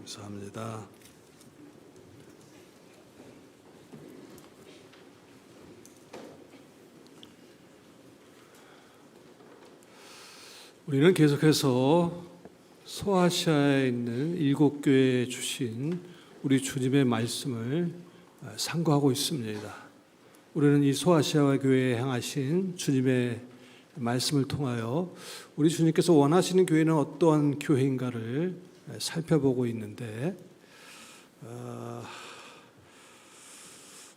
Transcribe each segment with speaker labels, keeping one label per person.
Speaker 1: 감사합니다. 우리는 계속해서 소아시아에 있는 7교회에 주신 우리 주님의 말씀을 상고하고 있습니다. 우리는 이 소아시아 교회에 향하신 주님의 말씀을 통하여 우리 주님께서 원하시는 교회는 어떠한 교회인가를 살펴보고 있는데,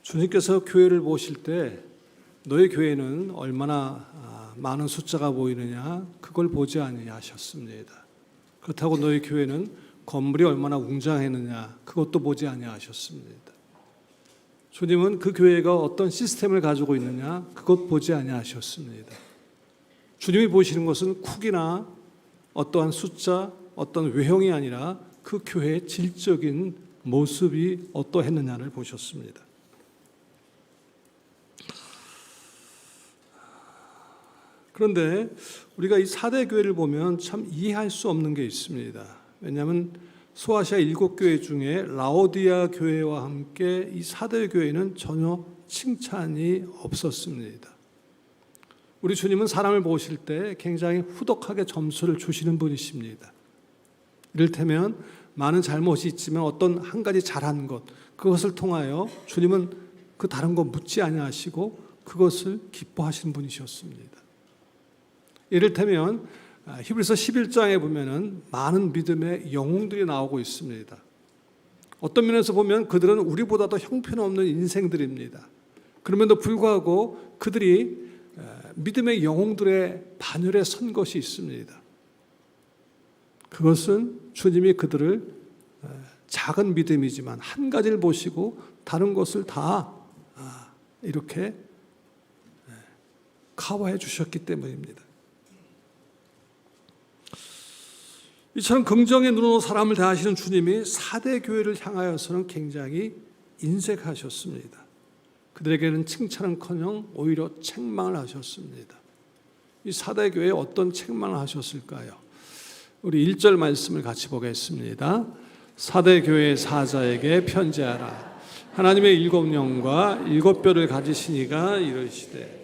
Speaker 1: 주님께서 교회를 보실 때 너의 교회는 얼마나 많은 숫자가 보이느냐 그걸 보지 아니냐 하셨습니다. 그렇다고 너희 교회는 건물이 얼마나 웅장했느냐 그것도 보지 아니냐 하셨습니다. 주님은 그 교회가 어떤 시스템을 가지고 있느냐 그것 보지 아니냐 하셨습니다. 주님이 보시는 것은 크기나 어떠한 숫자, 어떤 외형이 아니라 그 교회의 질적인 모습이 어떠했느냐를 보셨습니다. 그런데 우리가 이 4대 교회를 보면 참 이해할 수 없는 게 있습니다. 왜냐하면 소아시아 7교회 중에 라오디아 교회와 함께 이 4대 교회는 전혀 칭찬이 없었습니다. 우리 주님은 사람을 보실 때 굉장히 후덕하게 점수를 주시는 분이십니다. 이를테면 많은 잘못이 있지만 어떤 한 가지 잘한 것, 그것을 통하여 주님은 그 다른 것 묻지 아니하시고 그것을 기뻐하시는 분이셨습니다. 이를테면 히브리서 11장에 보면은 많은 믿음의 영웅들이 나오고 있습니다. 어떤 면에서 보면 그들은 우리보다 더 형편없는 인생들입니다. 그럼에도 불구하고 그들이 믿음의 영웅들의 반열에 선 것이 있습니다. 그것은 주님이 그들을 작은 믿음이지만 한 가지를 보시고 다른 것을 다 이렇게 커버해 주셨기 때문입니다. 이처럼 긍정의 눈으로 사람을 대하시는 주님이 4대 교회를 향하여서는 굉장히 인색하셨습니다. 그들에게는 칭찬은커녕 오히려 책망을 하셨습니다. 이 4대 교회에 어떤 책망을 하셨을까요? 우리 1절 말씀을 같이 보겠습니다. 4대 교회의 사자에게 편지하라. 하나님의 7영과 7뼈를 가지신 이가 이르시되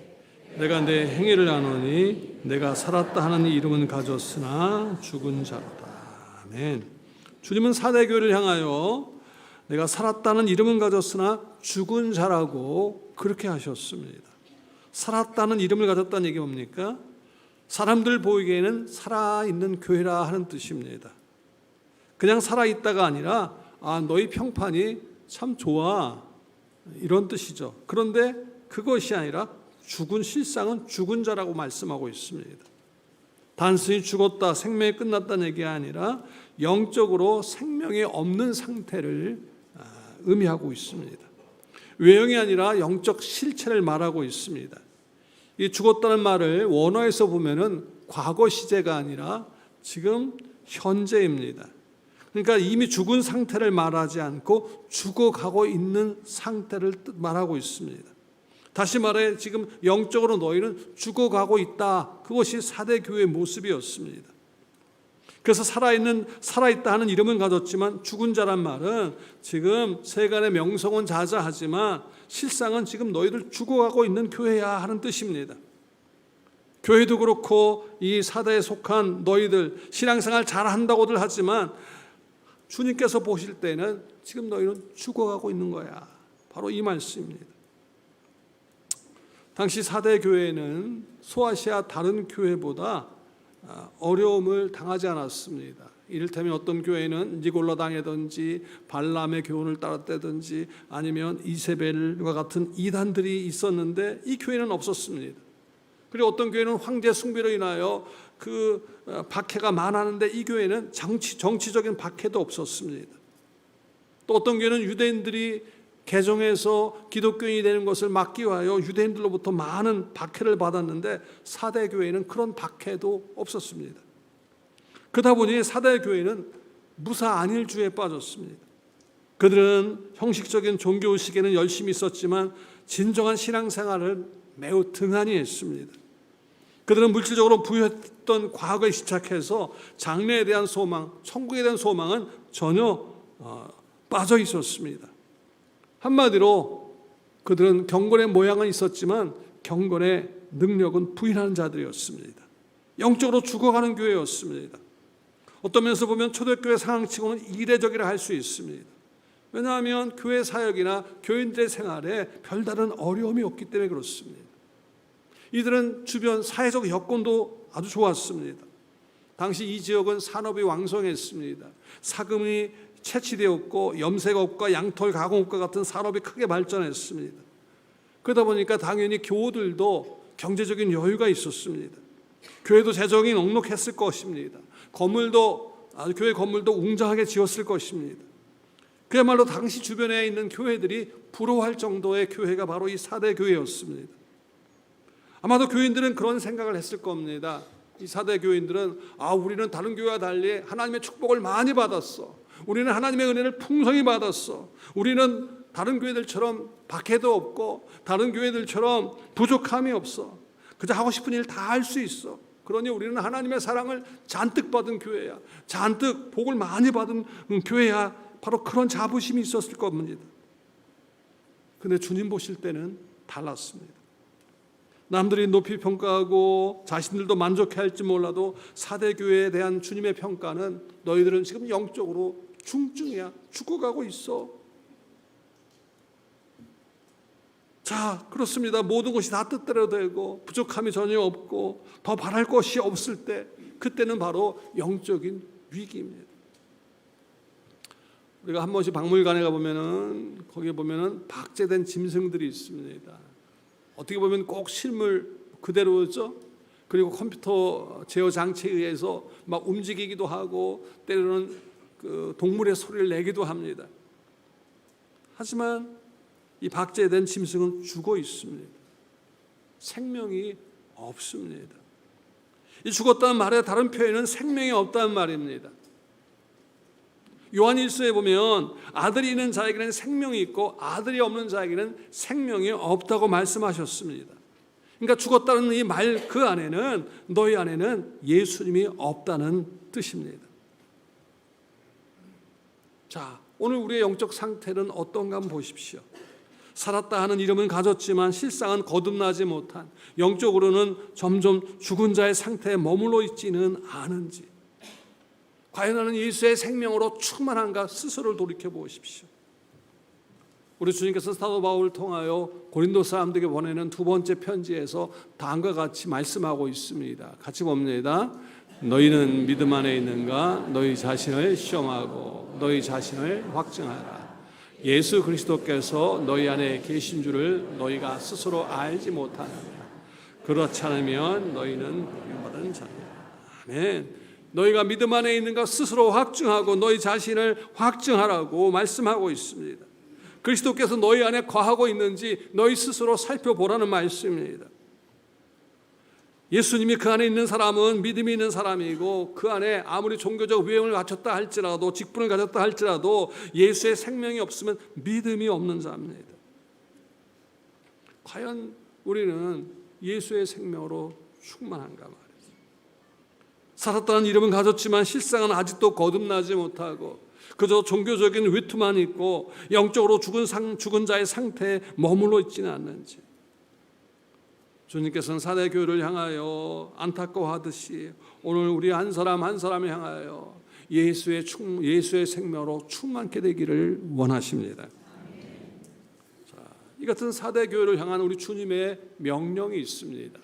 Speaker 1: 내가 내 행위를 아노니 내가 살았다 하는 이름은 가졌으나 죽은 자로다. 아멘. 주님은 4대 교회를 향하여 내가 살았다는 이름은 가졌으나 죽은 자라고 그렇게 하셨습니다. 살았다는 이름을 가졌다는 얘기 뭡니까? 사람들 보기에는 살아있는 교회라 하는 뜻입니다. 그냥 살아있다가 아니라 너희 평판이 참 좋아 이런 뜻이죠. 그런데 그것이 아니라 실상은 죽은 자라고 말씀하고 있습니다. 단순히 죽었다, 생명이 끝났다는 얘기가 아니라 영적으로 생명이 없는 상태를 의미하고 있습니다. 외형이 아니라 영적 실체를 말하고 있습니다. 이 죽었다는 말을 원어에서 보면은 과거 시제가 아니라 지금 현재입니다. 그러니까 이미 죽은 상태를 말하지 않고 죽어가고 있는 상태를 말하고 있습니다. 다시 말해 지금 영적으로 너희는 죽어가고 있다. 그것이 4대 교회의 모습이었습니다. 그래서 살아있다 하는 이름은 가졌지만 죽은 자란 말은 지금 세간의 명성은 자자하지만 실상은 지금 너희들 죽어가고 있는 교회야 하는 뜻입니다. 교회도 그렇고 이 4대에 속한 너희들 신앙생활 잘한다고들 하지만 주님께서 보실 때는 지금 너희는 죽어가고 있는 거야. 바로 이 말씀입니다. 당시 4대 교회는 소아시아 다른 교회보다 어려움을 당하지 않았습니다. 이를테면 어떤 교회는 니골라 당이든지 발람의 교훈을 따랐다든지 아니면 이세벨과 같은 이단들이 있었는데 이 교회는 없었습니다. 그리고 어떤 교회는 황제 숭배로 인하여 그 박해가 많았는데 이 교회는 정치적인 박해도 없었습니다. 또 어떤 교회는 유대인들이 개종해서 기독교인이 되는 것을 막기 위하여 유대인들로부터 많은 박해를 받았는데 4대 교회는 그런 박해도 없었습니다. 그러다 보니 4대 교회는 무사 안일주의에 빠졌습니다. 그들은 형식적인 종교의식에는 열심히 있었지만 진정한 신앙생활을 매우 등한히 했습니다. 그들은 물질적으로 부유했던 과거에 시작해서 장래에 대한 소망, 천국에 대한 소망은 전혀 빠져 있었습니다. 한마디로 그들은 경건의 모양은 있었지만 경건의 능력은 부인하는 자들이었습니다. 영적으로 죽어가는 교회였습니다. 어떤 면에서 보면 초대교회 상황치고는 이례적이라 할 수 있습니다. 왜냐하면 교회 사역이나 교인들의 생활에 별다른 어려움이 없기 때문에 그렇습니다. 이들은 주변 사회적 여건도 아주 좋았습니다. 당시 이 지역은 산업이 왕성했습니다. 사금이 채취되었고 염색업과 양털 가공업과 같은 산업이 크게 발전했습니다. 그러다 보니까 당연히 교우들도 경제적인 여유가 있었습니다. 교회도 재정이 넉넉했을 것입니다. 교회 건물도 웅장하게 지었을 것입니다. 그야말로 당시 주변에 있는 교회들이 부러워할 정도의 교회가 바로 이 사대 교회였습니다. 아마도 교인들은 그런 생각을 했을 겁니다. 이 사대 교인들은 우리는 다른 교회와 달리 하나님의 축복을 많이 받았어. 우리는 하나님의 은혜를 풍성히 받았어. 우리는 다른 교회들처럼 박해도 없고 다른 교회들처럼 부족함이 없어. 그저 하고 싶은 일 다 할 수 있어. 그러니 우리는 하나님의 사랑을 잔뜩 받은 교회야. 잔뜩 복을 많이 받은 교회야. 바로 그런 자부심이 있었을 겁니다. 그런데 주님 보실 때는 달랐습니다. 남들이 높이 평가하고 자신들도 만족해할지 몰라도 사대교회에 대한 주님의 평가는 너희들은 지금 영적으로 중증이야. 죽어가고 있어. 자, 그렇습니다. 모든 것이 다 뜻대로 되고 부족함이 전혀 없고 더 바랄 것이 없을 때, 그때는 바로 영적인 위기입니다. 우리가 한 번씩 박물관에 가보면은 거기에 보면은 박제된 짐승들이 있습니다. 어떻게 보면 꼭 실물 그대로죠. 그리고 컴퓨터 제어 장치에 의해서 막 움직이기도 하고 때로는 그 동물의 소리를 내기도 합니다. 하지만 이 박제된 짐승은 죽어 있습니다. 생명이 없습니다. 이 죽었다는 말의 다른 표현은 생명이 없다는 말입니다. 요한일서에 보면 아들이 있는 자에게는 생명이 있고 아들이 없는 자에게는 생명이 없다고 말씀하셨습니다. 그러니까 죽었다는 이 말 그 안에는, 너희 안에는 예수님이 없다는 뜻입니다. 자, 오늘 우리의 영적 상태는 어떤가 한번 보십시오. 살았다 하는 이름은 가졌지만 실상은 거듭나지 못한, 영적으로는 점점 죽은 자의 상태에 머물러 있지는 않은지, 과연 나는 예수의 생명으로 충만한가 스스로를 돌이켜 보십시오. 우리 주님께서 사도 바울을 통하여 고린도 사람들에게 보내는 두 번째 편지에서 다음과 같이 말씀하고 있습니다. 같이 봅니다. 너희는 믿음 안에 있는가? 너희 자신을 시험하고 너희 자신을 확증하라. 예수 그리스도께서 너희 안에 계신 줄을 너희가 스스로 알지 못하느냐. 그렇지 않으면 너희는 버림받은 자니라. 아멘. 너희가 믿음 안에 있는가 스스로 확증하고 너희 자신을 확증하라고 말씀하고 있습니다. 그리스도께서 너희 안에 거하고 있는지 너희 스스로 살펴보라는 말씀입니다. 예수님이 그 안에 있는 사람은 믿음이 있는 사람이고, 그 안에 아무리 종교적 외형을 갖췄다 할지라도, 직분을 가졌다 할지라도 예수의 생명이 없으면 믿음이 없는 자입니다. 과연 우리는 예수의 생명으로 충만한가 말이죠. 살았다는 이름은 가졌지만 실상은 아직도 거듭나지 못하고 그저 종교적인 외투만 입고 영적으로 죽은 자의 상태에 머물러 있지는 않는지, 주님께서는 사대 교회를 향하여 안타까워하듯이 오늘 우리 한 사람 한 사람을 향하여 예수의 생명으로 충만케 되기를 원하십니다. 자, 이 같은 사대 교회를 향한 우리 주님의 명령이 있습니다.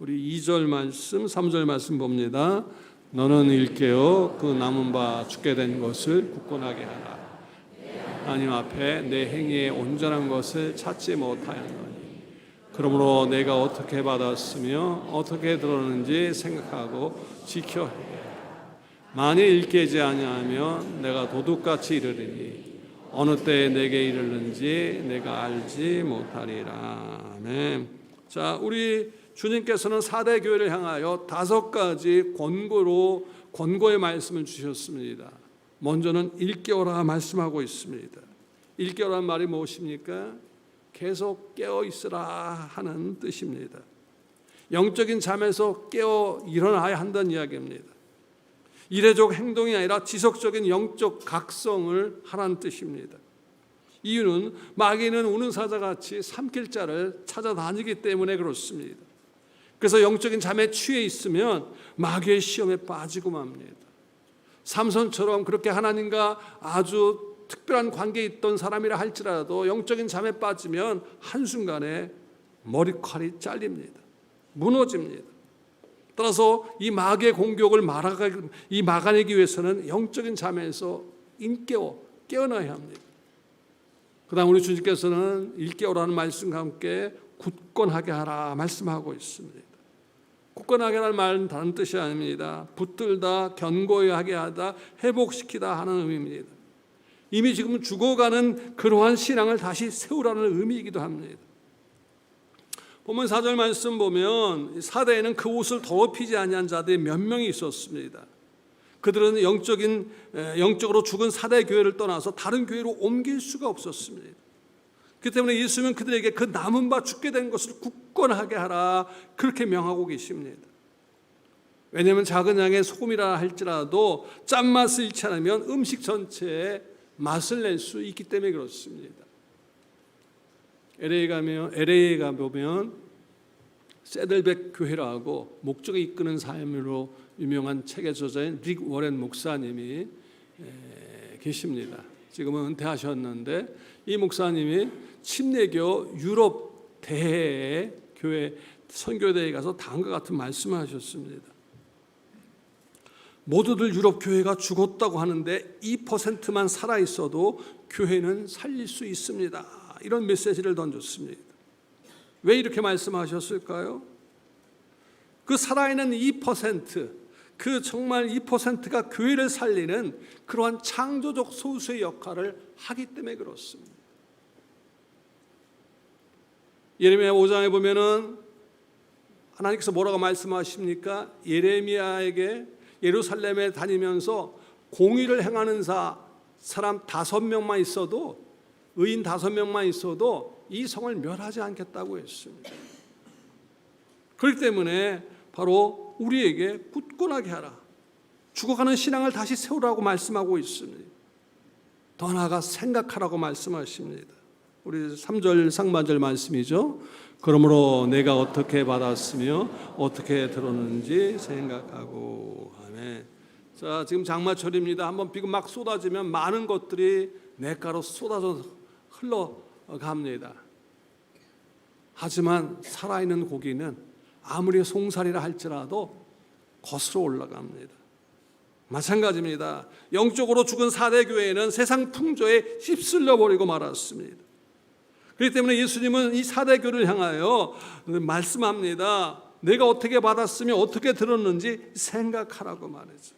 Speaker 1: 우리 2절 말씀, 3절 말씀 봅니다. 너는 일깨어 그 남은 바 죽게 된 것을 굳건하게 하라. 하나님 앞에 내 행위에 온전한 것을 찾지 못하였노니 그러므로 내가 어떻게 받았으며 어떻게 들었는지 생각하고 지켜 해라. 만일 일깨지 아니하면 내가 도둑같이 이르리니 어느 때에 내게 이르는지 내가 알지 못하리라. 아멘. 자, 우리 주님께서는 사대 교회를 향하여 5가지 권고의 말씀을 주셨습니다. 먼저는 일깨어라 말씀하고 있습니다. 일깨어라는 말이 무엇입니까? 계속 깨어 있으라 하는 뜻입니다. 영적인 잠에서 깨어 일어나야 한다는 이야기입니다. 이례적 행동이 아니라 지속적인 영적 각성을 하라는 뜻입니다. 이유는 마귀는 우는 사자같이 삼킬 자를 찾아다니기 때문에 그렇습니다. 그래서 영적인 잠에 취해 있으면 마귀의 시험에 빠지고 맙니다. 삼손처럼 그렇게 하나님과 아주 특별한 관계에 있던 사람이라 할지라도 영적인 잠에 빠지면 한순간에 머리칼이 잘립니다. 무너집니다. 따라서 이 마귀의 공격을 막아내기 위해서는 영적인 잠에서 깨어나야 합니다. 그 다음 우리 주님께서는 일깨우라는 말씀과 함께 굳건하게 하라 말씀하고 있습니다. 굳건하게 하라는 말은 다른 뜻이 아닙니다. 붙들다, 견고하게 하다, 회복시키다 하는 의미입니다. 이미 지금 죽어가는 그러한 신앙을 다시 세우라는 의미이기도 합니다. 본문 4절 말씀 보면 사대에는 그 옷을 더럽히지 아니한 자들이 몇 명이 있었습니다. 그들은 영적으로 죽은 사대 교회를 떠나서 다른 교회로 옮길 수가 없었습니다. 그렇기 때문에 예수님은 그들에게 그 남은 바 죽게 된 것을 굳건하게 하라 그렇게 명하고 계십니다. 왜냐하면 작은 양의 소금이라 할지라도 짠맛을 잃지 않으면 음식 전체에 맛을 낼 수 있기 때문에 그렇습니다. LA에 가보면 세들백 교회라고 목적에 이끄는 삶으로 유명한 책의 저자인 릭 워렌 목사님이 계십니다. 지금은 은퇴하셨는데 이 목사님이 침례교 유럽 대회 교회 선교대회에 가서 다음과 같은 말씀을 하셨습니다. 모두들 유럽 교회가 죽었다고 하는데 2%만 살아 있어도 교회는 살릴 수 있습니다. 이런 메시지를 던졌습니다. 왜 이렇게 말씀하셨을까요? 그 살아있는 2%, 그 정말 2%가 교회를 살리는 그러한 창조적 소수의 역할을 하기 때문에 그렇습니다. 예레미야 5장에 보면은 하나님께서 뭐라고 말씀하십니까? 예레미야에게 예루살렘에 다니면서 공의를 행하는 사람 5명만 있어도, 의인 5명만 있어도 이 성을 멸하지 않겠다고 했습니다. 그렇기 때문에 바로 우리에게 굳건하게 하라, 죽어가는 신앙을 다시 세우라고 말씀하고 있습니다. 더 나아가 생각하라고 말씀하십니다. 우리 3절 상반절 말씀이죠. 그러므로 내가 어떻게 받았으며 어떻게 들었는지 생각하고. 아멘. 자, 지금 장마철입니다. 한번 비가 막 쏟아지면 많은 것들이 냇가로 쏟아져 흘러갑니다. 하지만 살아있는 고기는 아무리 송사리라 할지라도 거슬러 올라갑니다. 마찬가지입니다. 영적으로 죽은 사대 교회는 세상 풍조에 휩쓸려 버리고 말았습니다. 그렇기 때문에 예수님은 이 사대 교회를 향하여 말씀합니다. 내가 어떻게 받았으며 어떻게 들었는지 생각하라고 말이죠.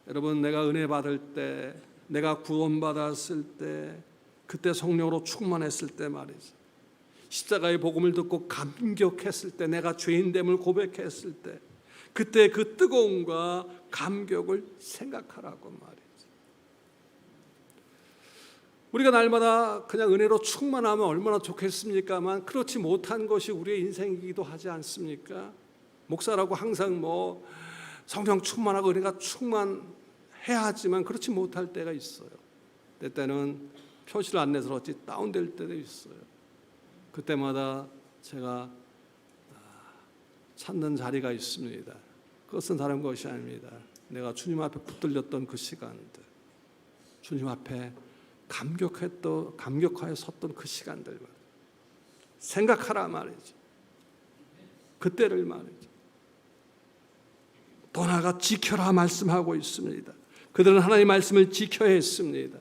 Speaker 1: 여러분, 내가 은혜 받을 때, 내가 구원받았을 때, 그때 성령으로 충만했을 때 말이죠. 십자가의 복음을 듣고 감격했을 때, 내가 죄인됨을 고백했을 때, 그때 그 뜨거움과 감격을 생각하라고 말이죠. 우리가 날마다 그냥 은혜로 충만하면 얼마나 좋겠습니까만 그렇지 못한 것이 우리의 인생이기도 하지 않습니까? 목사라고 항상 성령 충만하고 은혜가 충만해야 하지만 그렇지 못할 때가 있어요. 때때는 표시를 안 내서 그렇지 다운될 때도 있어요. 그때마다 제가 찾는 자리가 있습니다. 그것은 다른 것이 아닙니다. 내가 주님 앞에 붙들렸던 그 시간들, 주님 앞에 감격하여 섰던 그 시간들 생각하라 말이죠. 그때를 말이죠. 더 나아가 지켜라 말씀하고 있습니다. 그들은 하나님의 말씀을 지켜야 했습니다.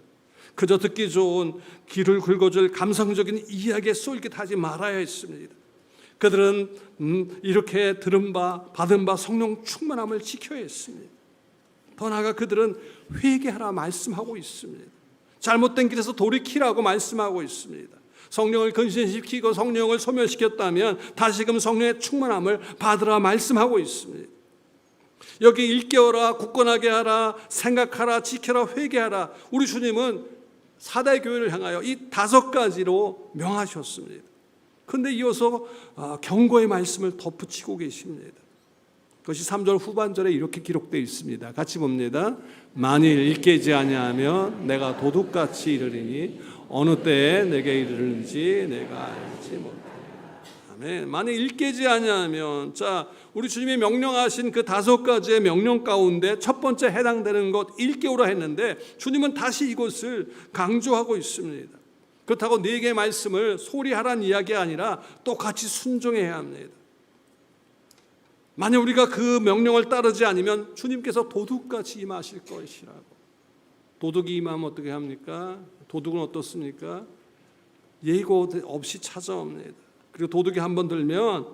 Speaker 1: 그저 듣기 좋은 귀를 긁어줄 감성적인 이야기에 쏠깃하지 말아야 했습니다. 그들은 이렇게 받은 바 성령 충만함을 지켜야 했습니다. 더 나아가 그들은 회개하라 말씀하고 있습니다. 잘못된 길에서 돌이키라고 말씀하고 있습니다. 성령을 근신시키고 성령을 소멸시켰다면 다시금 성령의 충만함을 받으라 말씀하고 있습니다. 여기 일깨워라, 굳건하게 하라, 생각하라, 지켜라, 회개하라. 우리 주님은 사대 교회를 향하여 이 5가지로 명하셨습니다. 그런데 이어서 경고의 말씀을 덧붙이고 계십니다. 그것이 3절 후반절에 이렇게 기록되어 있습니다. 같이 봅니다. 만일 깨지 아니하면 내가 도둑같이 이르리니 어느 때에 내게 이르는지 내가 알지 못해. 아멘. 만일 깨지 아니하면, 자, 우리 주님이 명령하신 그 5가지의 명령 가운데 첫 번째 해당되는 것 일깨우라 했는데 주님은 다시 이것을 강조하고 있습니다. 그렇다고 4개의 말씀을 소리하라는 이야기가 아니라 똑같이 순종해야 합니다. 만약 우리가 그 명령을 따르지 않으면 주님께서 도둑같이 임하실 것이라고. 도둑이 임하면 어떻게 합니까? 도둑은 어떻습니까? 예고 없이 찾아옵니다. 그리고 도둑이 한번 들면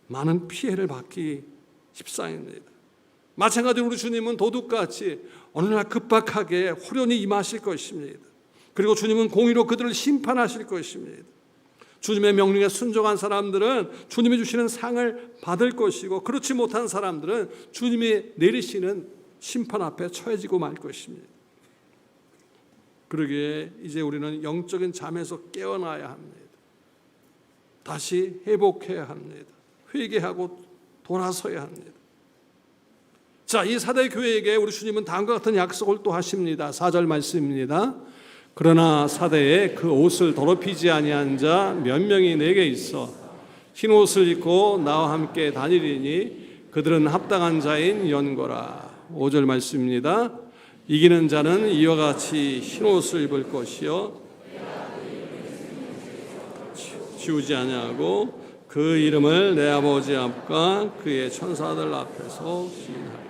Speaker 1: 많은 피해를 받기 십상입니다. 마찬가지로 우리 주님은 도둑같이 어느 날 급박하게 호련히 임하실 것입니다. 그리고 주님은 공의로 그들을 심판하실 것입니다. 주님의 명령에 순종한 사람들은 주님이 주시는 상을 받을 것이고, 그렇지 못한 사람들은 주님이 내리시는 심판 앞에 처해지고 말 것입니다. 그러기에 이제 우리는 영적인 잠에서 깨어나야 합니다. 다시 회복해야 합니다. 회개하고 돌아서야 합니다. 자, 이 사대 교회에게 우리 주님은 다음과 같은 약속을 또 하십니다. 4절 말씀입니다. 그러나 사대에 그 옷을 더럽히지 아니한 자 몇 명이 내게 있어 흰 옷을 입고 나와 함께 다니리니 그들은 합당한 자인 연고라. 5절 말씀입니다. 이기는 자는 이와 같이 흰 옷을 입을 것이요 지우지 아니하고 그 이름을 내 아버지 앞과 그의 천사들 앞에서 시인하리라.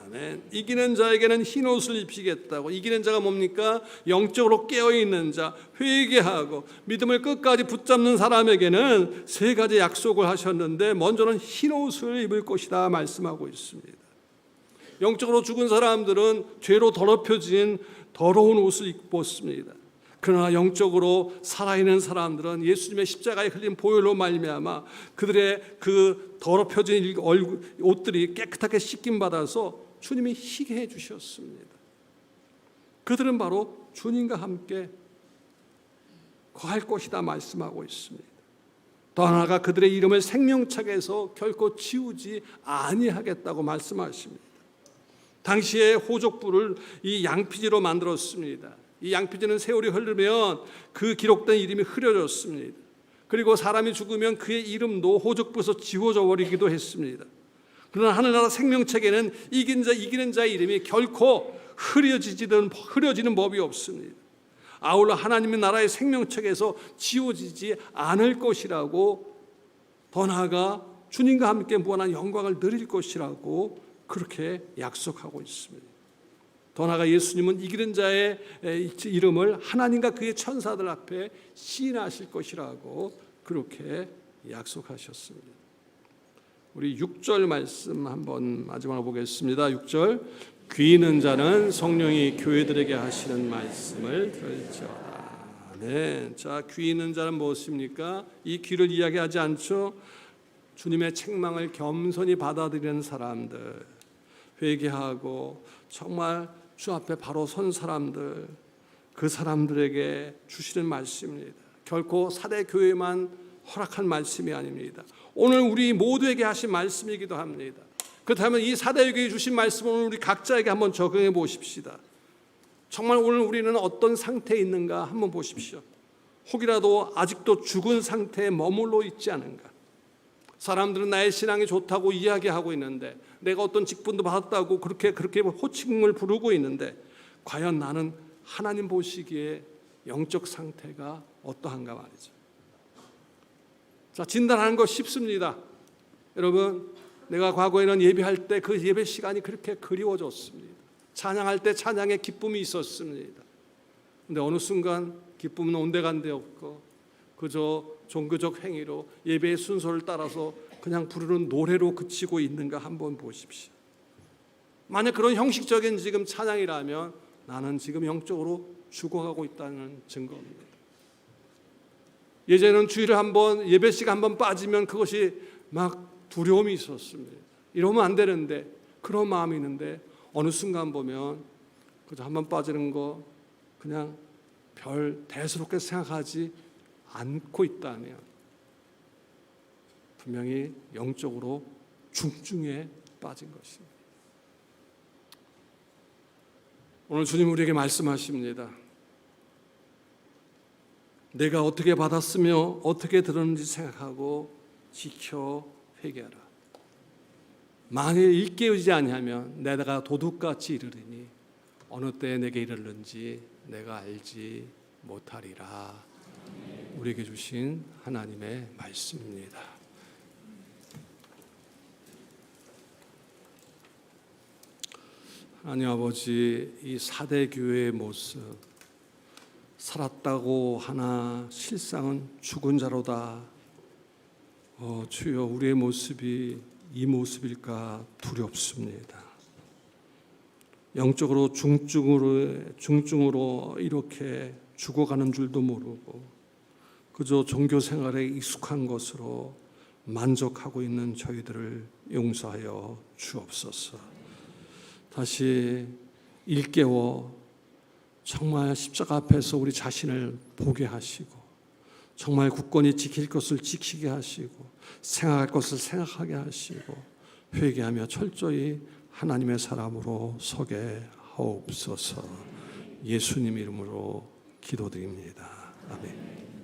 Speaker 1: 아멘. 이기는 자에게는 흰 옷을 입히겠다고. 이기는 자가 뭡니까? 영적으로 깨어있는 자, 회개하고 믿음을 끝까지 붙잡는 사람에게는 3가지 약속을 하셨는데 먼저는 흰 옷을 입을 것이다 말씀하고 있습니다. 영적으로 죽은 사람들은 죄로 더럽혀진 더러운 옷을 입었습니다. 그러나 영적으로 살아있는 사람들은 예수님의 십자가에 흘린 보혈로 말미암아 그들의 그 더럽혀진 옷들이 깨끗하게 씻김 받아서 주님이 희게 해 주셨습니다. 그들은 바로 주님과 함께 거할 것이다 말씀하고 있습니다. 또 하나가 그들의 이름을 생명책에서 결코 지우지 아니하겠다고 말씀하십니다. 당시에 호족부를 이 양피지로 만들었습니다. 이 양피지는 세월이 흐르면 그 기록된 이름이 흐려졌습니다. 그리고 사람이 죽으면 그의 이름도 호족부에서 지워져 버리기도 했습니다. 그러나 하늘나라 생명책에는 이기는 자의 이름이 결코 흐려지는 법이 없습니다. 아울러 하나님의 나라의 생명책에서 지워지지 않을 것이라고, 더 나아가 주님과 함께 무한한 영광을 누릴 것이라고 그렇게 약속하고 있습니다. 더 나아가 예수님은 이기는 자의 이름을 하나님과 그의 천사들 앞에 시인하실 것이라고 그렇게 약속하셨습니다. 우리 6절 말씀 한번 마지막으로 보겠습니다. 6절. 귀 있는 자는 성령이 교회들에게 하시는 말씀을 들을지어다. 네. 자, 귀 있는 자는 무엇입니까? 이 귀를 이야기하지 않죠. 주님의 책망을 겸손히 받아들이는 사람들, 회개하고 정말 주 앞에 바로 선 사람들, 그 사람들에게 주시는 말씀입니다. 결코 사대 교회만 허락한 말씀이 아닙니다. 오늘 우리 모두에게 하신 말씀이기도 합니다. 그렇다면 이 사대에게 주신 말씀을 오늘 우리 각자에게 한번 적용해 보십시다. 정말 오늘 우리는 어떤 상태에 있는가 한번 보십시오. 혹이라도 아직도 죽은 상태에 머물러 있지 않은가? 사람들은 나의 신앙이 좋다고 이야기하고 있는데, 내가 어떤 직분도 받았다고 그렇게 호칭을 부르고 있는데, 과연 나는 하나님 보시기에 영적 상태가 어떠한가 말이죠. 자, 진단하는 거 쉽습니다. 여러분, 내가 과거에는 예배할 때 그 예배 시간이 그렇게 그리워졌습니다. 찬양할 때 찬양의 기쁨이 있었습니다. 근데 어느 순간 기쁨은 온데간데 없고 그저 종교적 행위로 예배의 순서를 따라서 그냥 부르는 노래로 그치고 있는가 한번 보십시오. 만약 그런 형식적인 지금 찬양이라면 나는 지금 영적으로 죽어가고 있다는 증거입니다. 예전에는 주일에 한번 예배 시간 한번 빠지면 그것이 막 두려움이 있었습니다. 이러면 안 되는데, 그런 마음이 있는데 어느 순간 보면 그저 한번 빠지는 거 그냥 별 대수롭게 생각하지 않고 있다면 분명히 영적으로 중증에 빠진 것입니다. 오늘 주님 우리에게 말씀하십니다. 내가 어떻게 받았으며 어떻게 들었는지 생각하고 지켜 회개하라. 만일 일깨우지 아니하면 내가 도둑같이 이르리니 어느 때에 내게 이르는지 내가 알지 못하리라. 우리에게 주신 하나님의 말씀입니다. 하나님 아버지, 이 4대 교회의 모습, 살았다고 하나 실상은 죽은 자로다. 주여, 우리의 모습이 이 모습일까 두렵습니다. 영적으로 중증으로 이렇게 죽어가는 줄도 모르고 그저 종교 생활에 익숙한 것으로 만족하고 있는 저희들을 용서하여 주옵소서. 다시 일깨워 정말 십자가 앞에서 우리 자신을 보게 하시고 정말 굳건히 지킬 것을 지키게 하시고 생각할 것을 생각하게 하시고 회개하며 철저히 하나님의 사람으로 서게 하옵소서. 예수님 이름으로 기도드립니다. 아멘.